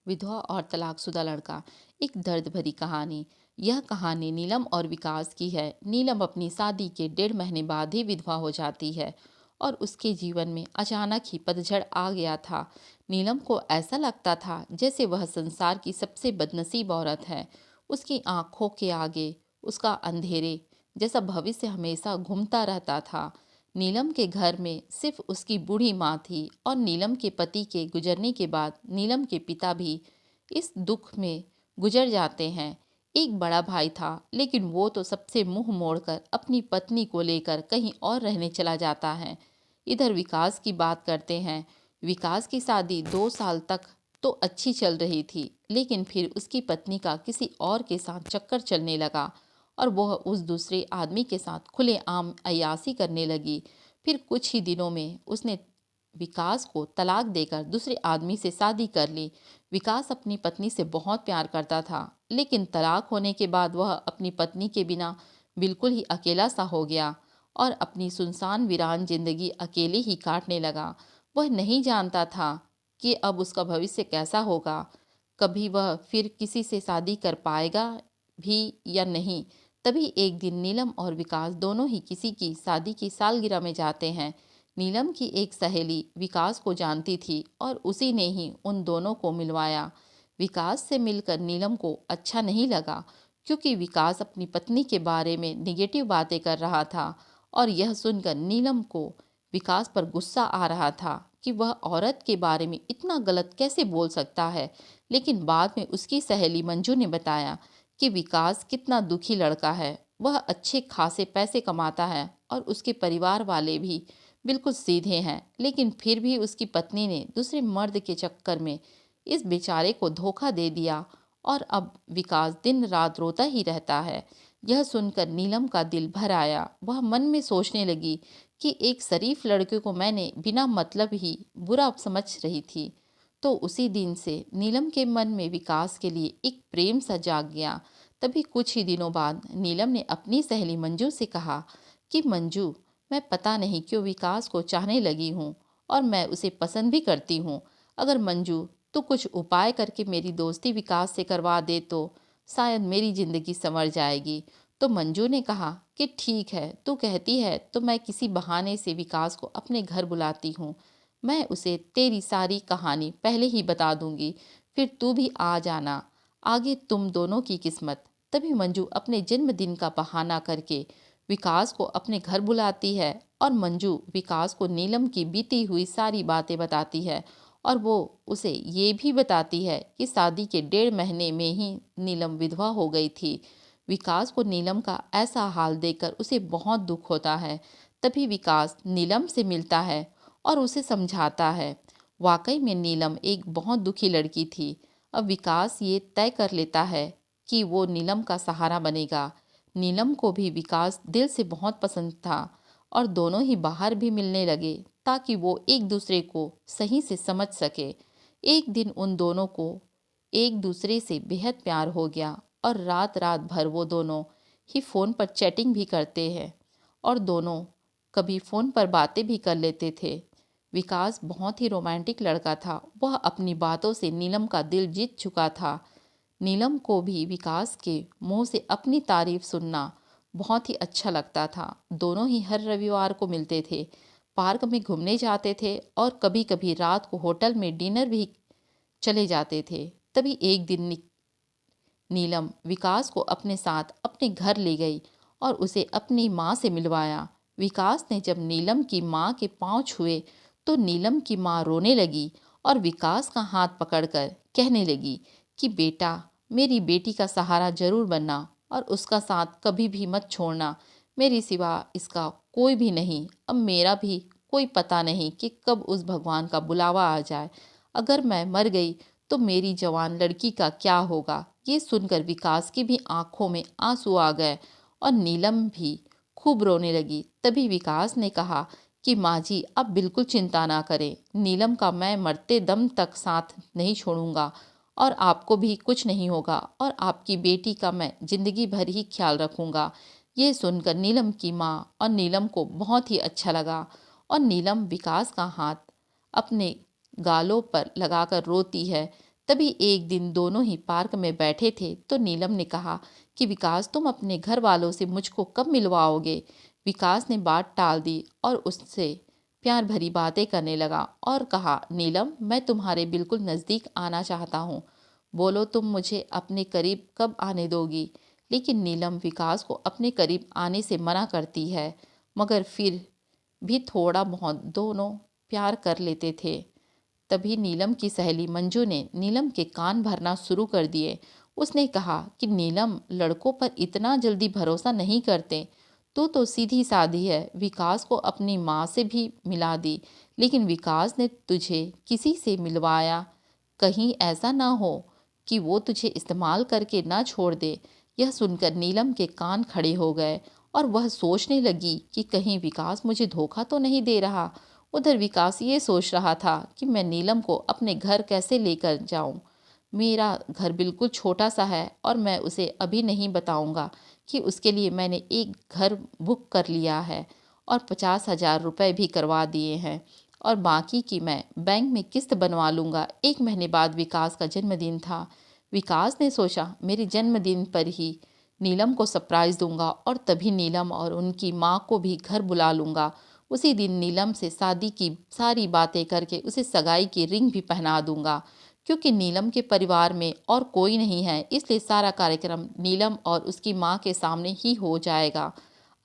विधवा और तलाकशुदा लड़का, एक दर्द भरी कहानी। यह कहानी नीलम और विकास की है। नीलम अपनी शादी के 1.5 महीने बाद ही विधवा हो जाती है और उसके जीवन में अचानक ही पतझड़ आ गया था। नीलम को ऐसा लगता था जैसे वह संसार की सबसे बदनसीब औरत है। उसकी आंखों के आगे उसका अंधेरे जैसा भविष्य हमेशा घूमता रहता था। नीलम के घर में सिर्फ उसकी बूढ़ी माँ थी और नीलम के पति के गुजरने के बाद नीलम के पिता भी इस दुख में गुजर जाते हैं। एक बड़ा भाई था, लेकिन वो तो सबसे मुंह मोड़कर अपनी पत्नी को लेकर कहीं और रहने चला जाता है। इधर विकास की बात करते हैं। विकास की शादी 2 साल तक तो अच्छी चल रही थी, लेकिन फिर उसकी पत्नी का किसी और के साथ चक्कर चलने लगा और वह उस दूसरे आदमी के साथ खुलेआम अय्याशी करने लगी। फिर कुछ ही दिनों में उसने विकास को तलाक देकर दूसरे आदमी से शादी कर ली। विकास अपनी पत्नी से बहुत प्यार करता था, लेकिन तलाक होने के बाद वह अपनी पत्नी के बिना बिल्कुल ही अकेला सा हो गया और अपनी सुनसान वीरान जिंदगी अकेले ही काटने लगा। वह नहीं जानता था कि अब उसका भविष्य कैसा होगा, कभी वह फिर किसी से शादी कर पाएगा भी या नहीं। तभी एक दिन नीलम और विकास दोनों ही किसी की शादी की सालगिरह में जाते हैं। नीलम की एक सहेली विकास को जानती थी और उसी ने ही उन दोनों को मिलवाया। विकास से मिलकर नीलम को अच्छा नहीं लगा, क्योंकि विकास अपनी पत्नी के बारे में निगेटिव बातें कर रहा था और यह सुनकर नीलम को विकास पर गुस्सा आ रहा था कि वह औरत के बारे में इतना गलत कैसे बोल सकता है। लेकिन बाद में उसकी सहेली मंजू ने बताया कि विकास कितना दुखी लड़का है। वह अच्छे खासे पैसे कमाता है और उसके परिवार वाले भी बिल्कुल सीधे हैं, लेकिन फिर भी उसकी पत्नी ने दूसरे मर्द के चक्कर में इस बेचारे को धोखा दे दिया और अब विकास दिन रात रोता ही रहता है। यह सुनकर नीलम का दिल भर आया। वह मन में सोचने लगी कि एक शरीफ लड़के को मैंने बिना मतलब ही बुरा समझ रही थी। तो उसी दिन से नीलम के मन में विकास के लिए एक प्रेम सा जाग गया। तभी कुछ ही दिनों बाद नीलम ने अपनी सहेली मंजू से कहा कि मंजू, मैं पता नहीं क्यों विकास को चाहने लगी हूँ और मैं उसे पसंद भी करती हूँ। अगर मंजू तू कुछ उपाय करके मेरी दोस्ती विकास से करवा दे तो शायद मेरी ज़िंदगी संवर जाएगी। तो मंजू ने कहा कि ठीक है, तू कहती है तो मैं किसी बहाने से विकास को अपने घर बुलाती हूँ। मैं उसे तेरी सारी कहानी पहले ही बता दूंगी, फिर तू भी आ जाना। आगे तुम दोनों की किस्मत। तभी मंजू अपने जन्मदिन का बहाना करके विकास को अपने घर बुलाती है और मंजू विकास को नीलम की बीती हुई सारी बातें बताती है और वो उसे ये भी बताती है कि शादी के 1.5 महीने में ही नीलम विधवा हो गई थी। विकास को नीलम का ऐसा हाल देखकर उसे बहुत दुख होता है। तभी विकास नीलम से मिलता है और उसे समझाता है। वाकई में नीलम एक बहुत दुखी लड़की थी। अब विकास ये तय कर लेता है कि वो नीलम का सहारा बनेगा। नीलम को भी विकास दिल से बहुत पसंद था और दोनों ही बाहर भी मिलने लगे ताकि वो एक दूसरे को सही से समझ सके। एक दिन उन दोनों को एक दूसरे से बेहद प्यार हो गया और रात रात भर वो दोनों ही फ़ोन पर चैटिंग भी करते हैं और दोनों कभी फ़ोन पर बातें भी कर लेते थे। विकास बहुत ही रोमांटिक लड़का था। वह अपनी बातों से नीलम का दिल जीत चुका था। नीलम को भी विकास के मुंह से अपनी तारीफ सुनना बहुत ही अच्छा लगता था। दोनों ही हर रविवार को मिलते थे, पार्क में घूमने जाते थे और कभी कभी रात को होटल में डिनर भी चले जाते थे। तभी एक दिन नीलम विकास को अपने साथ अपने घर ले गई और उसे अपनी माँ से मिलवाया। विकास ने जब नीलम की माँ के पाँव छुए तो नीलम की माँ रोने लगी और विकास का हाथ पकड़कर कहने लगी कि बेटा, मेरी बेटी का सहारा जरूर बनना और उसका साथ कभी भी मत छोड़ना। मेरी सिवा इसका कोई भी नहीं। अब मेरा भी कोई पता नहीं कि कब उस भगवान का बुलावा आ जाए। अगर मैं मर गई तो मेरी जवान लड़की का क्या होगा। ये सुनकर विकास की भी आंखों में आंसू आ गए और नीलम भी खूब रोने लगी। तभी विकास ने कहा कि माँ जी, आप बिल्कुल चिंता ना करें। नीलम का मैं मरते दम तक साथ नहीं छोड़ूंगा और आपको भी कुछ नहीं होगा और आपकी बेटी का मैं जिंदगी भर ही ख्याल रखूंगा। ये सुनकर नीलम की माँ और नीलम को बहुत ही अच्छा लगा और नीलम विकास का हाथ अपने गालों पर लगाकर रोती है। तभी एक दिन दोनों ही पार्क में बैठे थे तो नीलम ने कहा कि विकास, तुम अपने घर वालों से मुझको कब मिलवाओगे। विकास ने बात टाल दी और उससे प्यार भरी बातें करने लगा और कहा, नीलम, मैं तुम्हारे बिल्कुल नज़दीक आना चाहता हूँ। बोलो, तुम मुझे अपने करीब कब आने दोगी। लेकिन नीलम विकास को अपने करीब आने से मना करती है, मगर फिर भी थोड़ा बहुत दोनों प्यार कर लेते थे। तभी नीलम की सहेली मंजू ने नीलम के कान भरना शुरू कर दिए। उसने कहा कि नीलम, लड़कों पर इतना जल्दी भरोसा नहीं करते। तू तो सीधी सादी है। विकास को अपनी माँ से भी मिला दी, लेकिन विकास ने तुझे किसी से मिलवाया। कहीं ऐसा ना हो कि वो तुझे इस्तेमाल करके ना छोड़ दे। यह सुनकर नीलम के कान खड़े हो गए और वह सोचने लगी कि कहीं विकास मुझे धोखा तो नहीं दे रहा। उधर विकास ये सोच रहा था कि मैं नीलम को अपने घर कैसे लेकर जाऊं। मेरा घर बिल्कुल छोटा सा है और मैं उसे अभी नहीं बताऊंगा कि उसके लिए मैंने एक घर बुक कर लिया है और 50,000 रुपये भी करवा दिए हैं, और बाकी की मैं बैंक में किस्त बनवा लूँगा। 1 महीने बाद विकास का जन्मदिन था। विकास ने सोचा, मेरे जन्मदिन पर ही नीलम को सरप्राइज़ दूंगा और तभी नीलम और उनकी माँ को भी घर बुला लूँगा। उसी दिन नीलम से शादी की सारी बातें करके उसे सगाई की रिंग भी पहना दूंगा। क्योंकि नीलम के परिवार में और कोई नहीं है, इसलिए सारा कार्यक्रम नीलम और उसकी माँ के सामने ही हो जाएगा।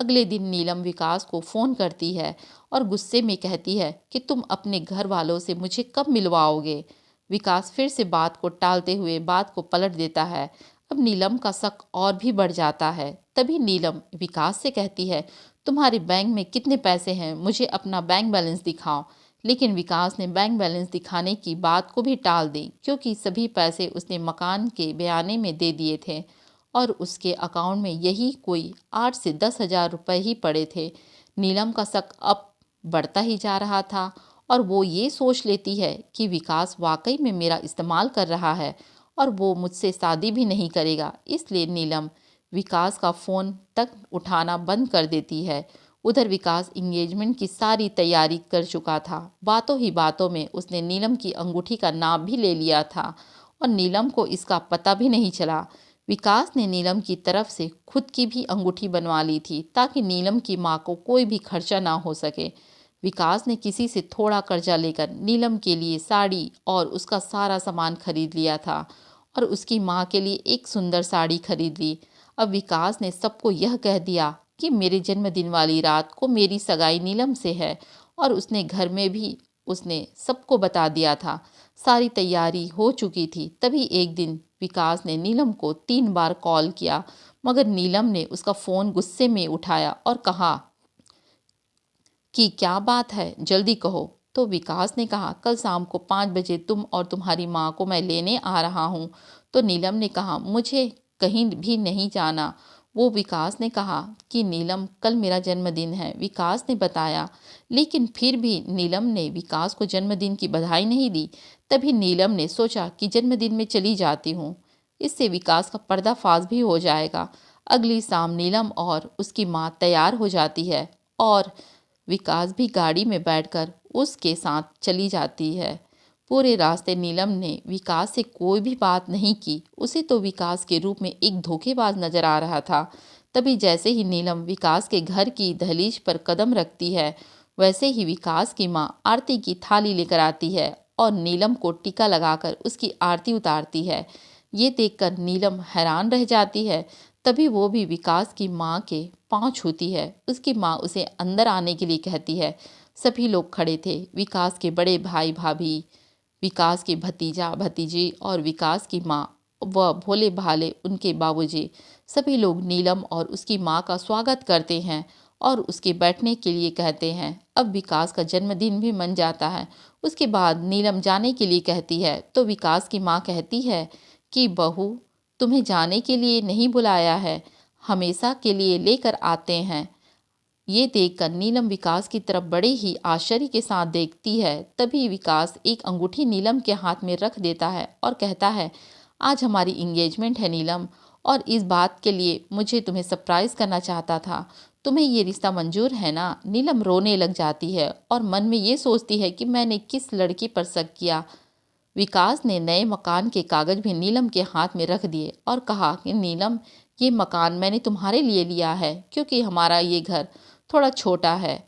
अगले दिन नीलम विकास को फ़ोन करती है और गुस्से में कहती है कि तुम अपने घर वालों से मुझे कब मिलवाओगे। विकास फिर से बात को टालते हुए बात को पलट देता है। अब नीलम का शक और भी बढ़ जाता है। तभी नीलम विकास से कहती है, तुम्हारे बैंक में कितने पैसे हैं, मुझे अपना बैंक बैलेंस दिखाओ। लेकिन विकास ने बैंक बैलेंस दिखाने की बात को भी टाल दी, क्योंकि सभी पैसे उसने मकान के बयाने में दे दिए थे और उसके अकाउंट में यही कोई 8 से 10 हज़ार रुपये ही पड़े थे। नीलम का शक अब बढ़ता ही जा रहा था और वो ये सोच लेती है कि विकास वाकई में मेरा इस्तेमाल कर रहा है और वो मुझसे शादी भी नहीं करेगा। इसलिए नीलम विकास का फ़ोन तक उठाना बंद कर देती है। उधर विकास इंगेजमेंट की सारी तैयारी कर चुका था। बातों ही बातों में उसने नीलम की अंगूठी का नाप भी ले लिया था और नीलम को इसका पता भी नहीं चला। विकास ने नीलम की तरफ से खुद की भी अंगूठी बनवा ली थी ताकि नीलम की माँ को कोई भी खर्चा ना हो सके। विकास ने किसी से थोड़ा कर्जा लेकर नीलम के लिए साड़ी और उसका सारा सामान खरीद लिया था और उसकी माँ के लिए एक सुंदर साड़ी खरीद ली। अब विकास ने सबको यह कह दिया कि मेरे जन्मदिन वाली रात को मेरी सगाई नीलम से है और उसने घर में भी उसने सबको बता दिया था। सारी तैयारी हो चुकी थी। तभी एक दिन विकास ने नीलम को 3 बार कॉल किया, मगर नीलम ने उसका फ़ोन गुस्से में उठाया और कहा कि क्या बात है, जल्दी कहो। तो विकास ने कहा, कल शाम को 5 बजे तुम और तुम्हारी माँ को मैं लेने आ रहा हूँ। तो नीलम ने कहा, मुझे कहीं भी नहीं जाना। वो विकास ने कहा कि नीलम, कल मेरा जन्मदिन है, विकास ने बताया। लेकिन फिर भी नीलम ने विकास को जन्मदिन की बधाई नहीं दी। तभी नीलम ने सोचा कि जन्मदिन में चली जाती हूँ, इससे विकास का पर्दाफाश भी हो जाएगा। अगली शाम नीलम और उसकी माँ तैयार हो जाती है और विकास भी गाड़ी में बैठकर उसके साथ चली जाती है। पूरे रास्ते नीलम ने विकास से कोई भी बात नहीं की। उसे तो विकास के रूप में एक धोखेबाज नजर आ रहा था। तभी जैसे ही नीलम विकास के घर की दहलीज पर कदम रखती है, वैसे ही विकास की माँ आरती की थाली लेकर आती है और नीलम को टीका लगाकर उसकी आरती उतारती है। ये देखकर नीलम हैरान रह जाती है। तभी वो भी विकास की माँ के पाँव छूती है। उसकी माँ उसे अंदर आने के लिए कहती है। सभी लोग खड़े थे। विकास के बड़े भाई भाभी, विकास के भतीजा भतीजी और विकास की माँ व भोले भाले उनके बाबूजी, सभी लोग नीलम और उसकी माँ का स्वागत करते हैं और उसके बैठने के लिए कहते हैं। अब विकास का जन्मदिन भी मन जाता है। उसके बाद नीलम जाने के लिए कहती है तो विकास की माँ कहती है कि बहू, तुम्हें जाने के लिए नहीं बुलाया है, हमेशा के लिए लेकर आते हैं। ये देखकर नीलम विकास की तरफ बड़े ही आश्चर्य के साथ देखती है। तभी विकास एक अंगूठी नीलम के हाथ में रख देता है और कहता है, आज हमारी इंगेजमेंट है नीलम, और इस बात के लिए मुझे तुम्हें सरप्राइज करना चाहता था। तुम्हें ये रिश्ता मंजूर है ना। नीलम रोने लग जाती है और मन में ये सोचती है कि मैंने किस लड़की पर शक किया। विकास ने नए मकान के कागज भी नीलम के हाथ में रख दिए और कहा कि नीलम, ये मकान मैंने तुम्हारे लिए लिया है क्योंकि हमारा ये घर थोड़ा छोटा है।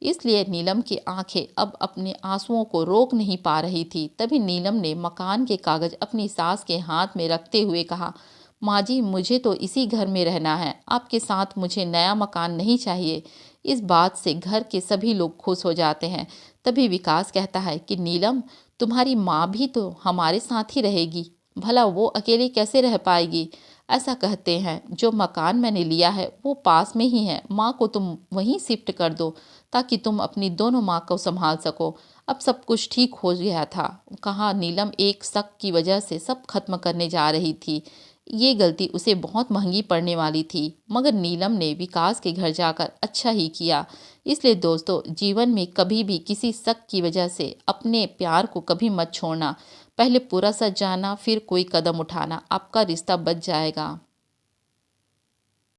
इसलिए नीलम की आंखें अब अपने आंसुओं को रोक नहीं पा रही थी। तभी नीलम ने मकान के कागज अपनी सास के हाथ में रखते हुए कहा, माँ जी, मुझे तो इसी घर में रहना है, आपके साथ मुझे नया मकान नहीं चाहिए। इस बात से घर के सभी लोग खुश हो जाते हैं। तभी विकास कहता है कि नीलम, तुम्हारी माँ भी तो हमारे साथ ही रहेगी, भला वो अकेले कैसे रह पाएगी। ऐसा कहते हैं जो मकान मैंने लिया है वो पास में ही है, माँ को तुम वहीं शिफ्ट कर दो ताकि तुम अपनी दोनों माँ को संभाल सको। अब सब कुछ ठीक हो गया था। कहा नीलम एक शक की वजह से सब खत्म करने जा रही थी। ये गलती उसे बहुत महंगी पड़ने वाली थी, मगर नीलम ने विकास के घर जाकर अच्छा ही किया। इसलिए दोस्तों, जीवन में कभी भी किसी शक की वजह से अपने प्यार को कभी मत छोड़ना। पहले पूरा सच जानना, फिर कोई कदम उठाना, आपका रिश्ता बच जाएगा।